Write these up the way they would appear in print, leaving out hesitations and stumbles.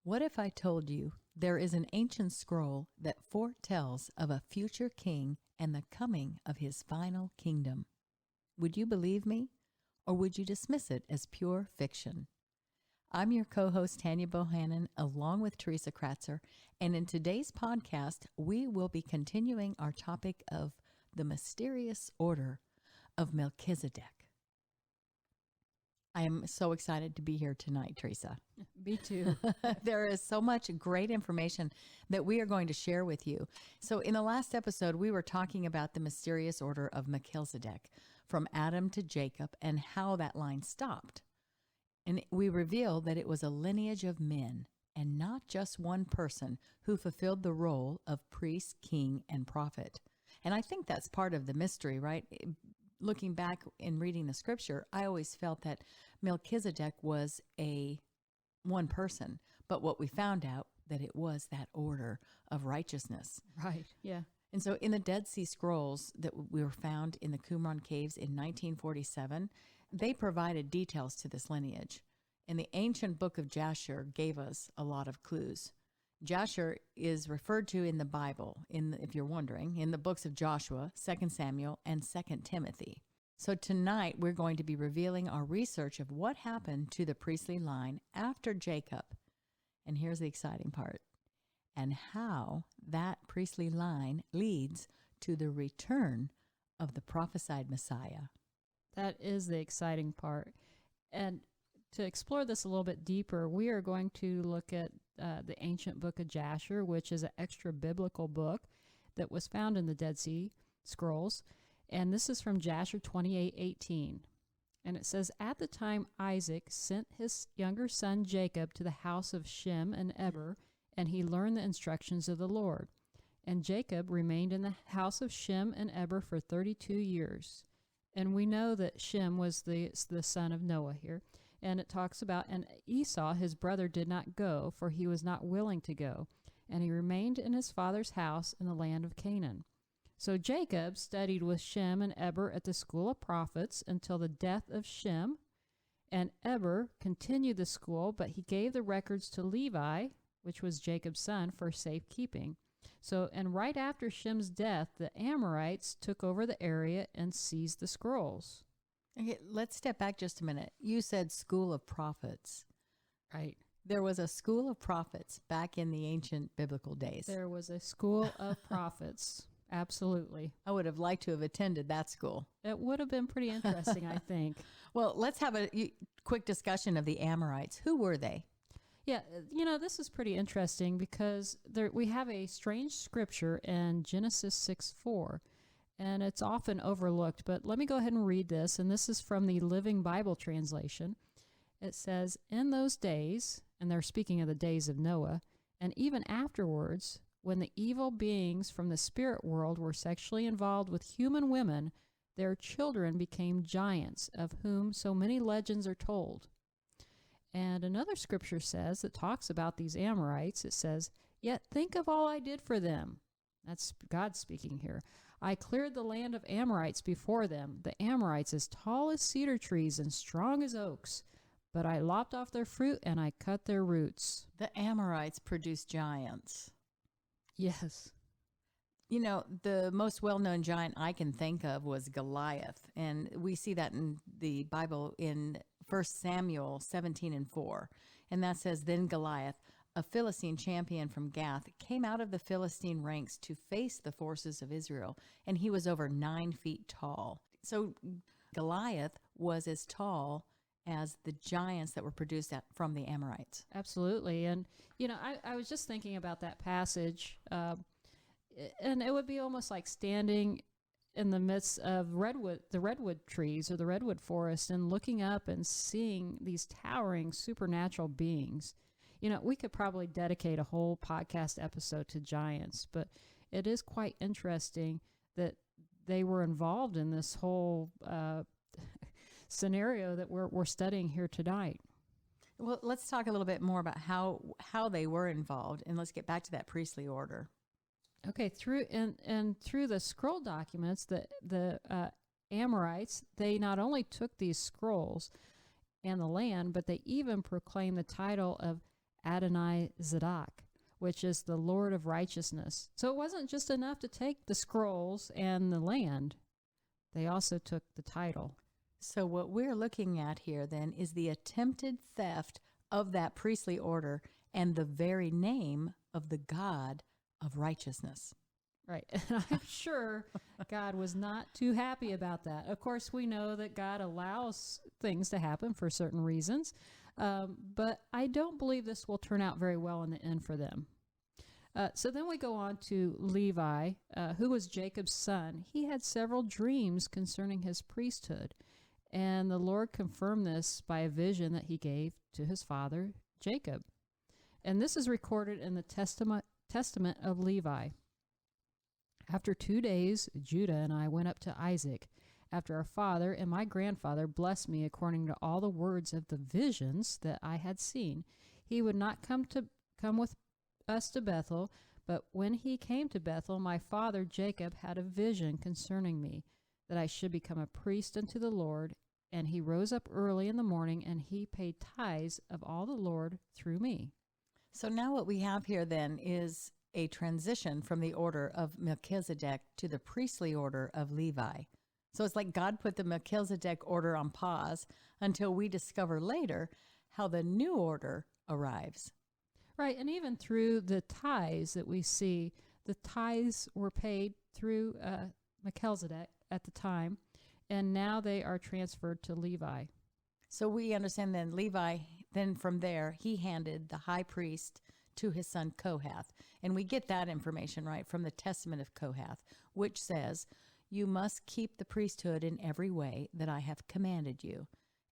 What if I told you there is an ancient scroll that foretells of a future king and the coming of his final kingdom? Would you believe me, or would you dismiss it as pure fiction? I'm your co-host, Tanya Bohannon, along with Teresa Kratzer, and in today's podcast, we will be continuing our topic of the mysterious order of Melchizedek. I am so excited to be here tonight, Teresa. Me too. There is so much great information that we are going to share with you. So in the last episode, we were talking about the mysterious order of Melchizedek from Adam to Jacob and how that line stopped. And we revealed that it was a lineage of men and not just one person who fulfilled the role of priest, king, and prophet. And I think that's part of the mystery, right? Looking back and reading the scripture, I always felt that Melchizedek was one person, but what we found out that it was that order of righteousness. Right, yeah. And so in the Dead Sea Scrolls that we were found in the Qumran caves in 1947, they provided details to this lineage. And the ancient book of Jasher gave us a lot of clues. Jasher is referred to in the Bible, if you're wondering, in the books of Joshua, 2 Samuel, and 2 Timothy. So tonight we're going to be revealing our research of what happened to the priestly line after Jacob. And here's the exciting part. And how that priestly line leads to the return of the prophesied Messiah. That is the exciting part. And to explore this a little bit deeper, we are going to look at the ancient book of Jasher, which is an extra biblical book that was found in the Dead Sea Scrolls. And this is from Jasher 28:18. And it says, "At the time Isaac sent his younger son Jacob to the house of Shem and Eber, and he learned the instructions of the Lord. And Jacob remained in the house of Shem and Eber for 32 years. And we know that Shem was the son of Noah here. And it talks about, and Esau, his brother, did not go, for he was not willing to go. And he remained in his father's house in the land of Canaan. So Jacob studied with Shem and Eber at the school of prophets until the death of Shem. And Eber continued the school, but he gave the records to Levi, which was Jacob's son, for safekeeping. So, and right after Shem's death, the Amorites took over the area and seized the scrolls." Okay, let's step back just a minute. You said school of prophets. Right. There was a school of prophets back in the ancient biblical days. There was a school of prophets. Absolutely. I would have liked to have attended that school. It would have been pretty interesting, I think. Well, let's have a quick discussion of the Amorites. Who were they? Yeah, this is pretty interesting because we have a strange scripture in Genesis 6:4, and it's often overlooked. But let me go ahead and read this, and this is from the Living Bible translation. It says, "In those days," and they're speaking of the days of Noah, "and even afterwards, when the evil beings from the spirit world were sexually involved with human women, their children became giants, of whom so many legends are told." And another scripture says, that talks about these Amorites, it says, "Yet think of all I did for them." That's God speaking here. "I cleared the land of Amorites before them, the Amorites as tall as cedar trees and strong as oaks. But I lopped off their fruit and I cut their roots." The Amorites produced giants. Yes. You know, the most well-known giant I can think of was Goliath. And we see that in the Bible in 1 Samuel 17:4. And that says, "Then Goliath, a Philistine champion from Gath, came out of the Philistine ranks to face the forces of Israel. And he was over 9 feet tall." So Goliath was as tall as the giants that were produced from the Amorites. Absolutely. And, I was just thinking about that passage, and it would be almost like standing in the midst of the redwood trees or the redwood forest and looking up and seeing these towering supernatural beings. We could probably dedicate a whole podcast episode to giants, but it is quite interesting that they were involved in this whole scenario that we're studying here tonight. Well, let's talk a little bit more about how they were involved, and let's get back to that priestly order. Okay, through the scroll documents, the Amorites, they not only took these scrolls and the land, but they even proclaimed the title of Adonai Zadok, which is the Lord of righteousness. So it wasn't just enough to take the scrolls and the land. They also took the title. So what we're looking at here then is the attempted theft of that priestly order and the very name of the God of righteousness. Right. And I'm sure God was not too happy about that. Of course, we know that God allows things to happen for certain reasons, but I don't believe this will turn out very well in the end for them. So then we go on to Levi, who was Jacob's son. He had several dreams concerning his priesthood, and the Lord confirmed this by a vision that he gave to his father, Jacob. And this is recorded in the Testament of Levi. After 2 days, Judah and I went up to Isaac, after our father and my grandfather blessed me according to all the words of the visions that I had seen. He would not come with us to Bethel, but when he came to Bethel, my father Jacob had a vision concerning me, that I should become a priest unto the Lord. And he rose up early in the morning, and he paid tithes of all the Lord through me. So now what we have here then is a transition from the order of Melchizedek to the priestly order of Levi. So it's like God put the Melchizedek order on pause until we discover later how the new order arrives. Right, and even through the tithes that we see, the tithes were paid through Melchizedek at the time, and now they are transferred to Levi. So we understand then Levi, then from there, he handed the high priest to his son Kohath. And we get that information right from the Testament of Kohath, which says, "You must keep the priesthood in every way that I have commanded you.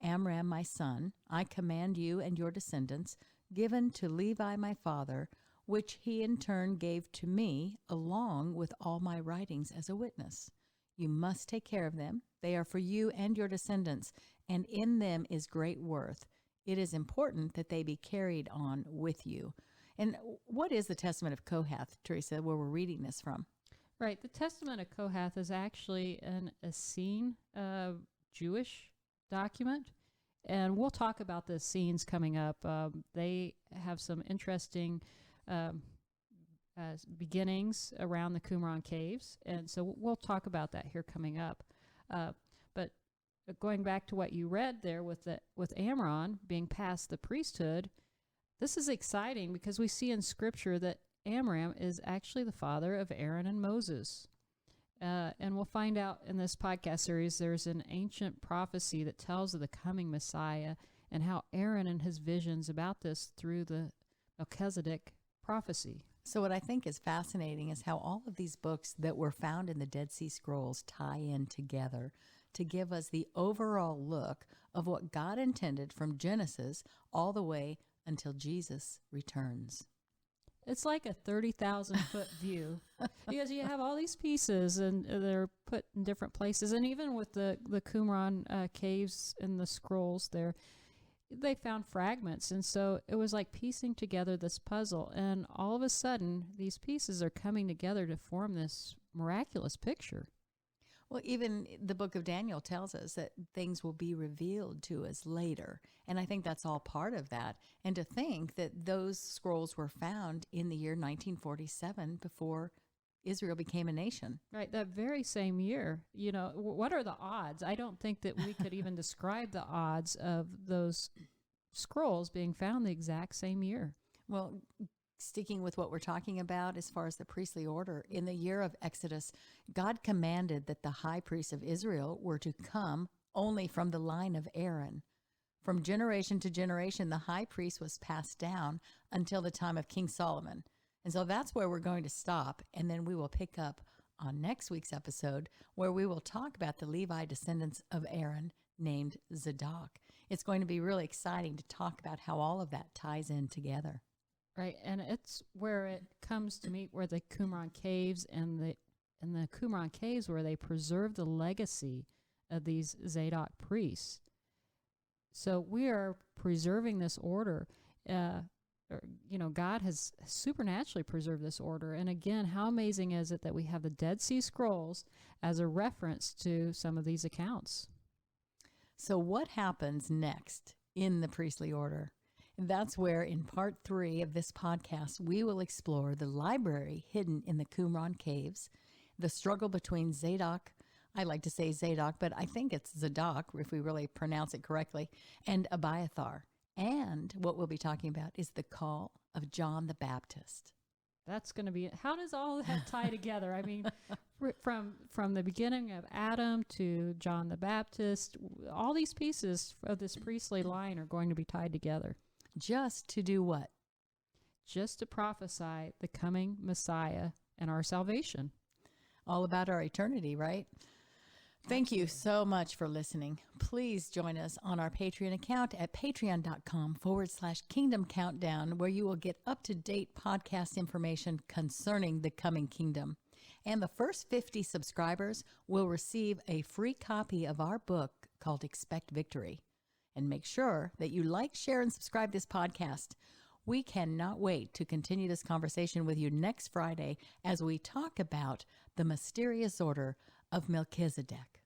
Amram, my son, I command you and your descendants, given to Levi my father, which he in turn gave to me, along with all my writings as a witness. You must take care of them. They are for you and your descendants, and in them is great worth. It is important that they be carried on with you." And what is the Testament of Kohath, Teresa, where we're reading this from? Right, the Testament of Kohath is actually an Essene Jewish document, and we'll talk about the Essenes coming up. They have some interesting beginnings around the Qumran caves, and so we'll talk about that here coming up. But going back to what you read there with Amram being past the priesthood, this is exciting because we see in Scripture that Amram is actually the father of Aaron and Moses. And we'll find out in this podcast series there's an ancient prophecy that tells of the coming Messiah and how Aaron and his visions about this through the Melchizedek prophecy. So what I think is fascinating is how all of these books that were found in the Dead Sea Scrolls tie in together to give us the overall look of what God intended from Genesis all the way until Jesus returns. It's like a 30,000-foot view because you have all these pieces and they're put in different places. And even with the Qumran caves and the scrolls there, they found fragments. And so it was like piecing together this puzzle. And all of a sudden, these pieces are coming together to form this miraculous picture. Well, even the book of Daniel tells us that things will be revealed to us later. And I think that's all part of that. And to think that those scrolls were found in the year 1947 before Israel became a nation. Right, that very same year. You know, what are the odds? I don't think that we could even describe the odds of those scrolls being found the exact same year. Well, sticking with what we're talking about as far as the priestly order, in the year of Exodus, God commanded that the high priests of Israel were to come only from the line of Aaron. From generation to generation, the high priest was passed down until the time of King Solomon. And so that's where we're going to stop, and then we will pick up on next week's episode where we will talk about the Levi descendants of Aaron named Zadok. It's going to be really exciting to talk about how all of that ties in together. Right, and it's where it comes to meet where the Qumran caves and the Qumran caves where they preserve the legacy of these Zadok priests. So we are preserving this order. God has supernaturally preserved this order. And again, how amazing is it that we have the Dead Sea Scrolls as a reference to some of these accounts? So what happens next in the priestly order? That's where, in part 3 of this podcast, we will explore the library hidden in the Qumran caves, the struggle between Zadok, I like to say Zadok, but I think it's Zadok if we really pronounce it correctly, and Abiathar. And what we'll be talking about is the call of John the Baptist. That's going to be, how does all that tie together? I mean, from the beginning of Adam to John the Baptist, all these pieces of this priestly line are going to be tied together. Just to do what? Just to prophesy the coming Messiah and our salvation. All about our eternity, right? Thank you so much for listening. Please join us on our Patreon account at patreon.com/Kingdom Countdown, where you will get up-to-date podcast information concerning the coming kingdom. And the first 50 subscribers will receive a free copy of our book called Expect Victory. And make sure that you like, share, and subscribe this podcast. We cannot wait to continue this conversation with you next Friday as we talk about the mysterious order of Melchizedek.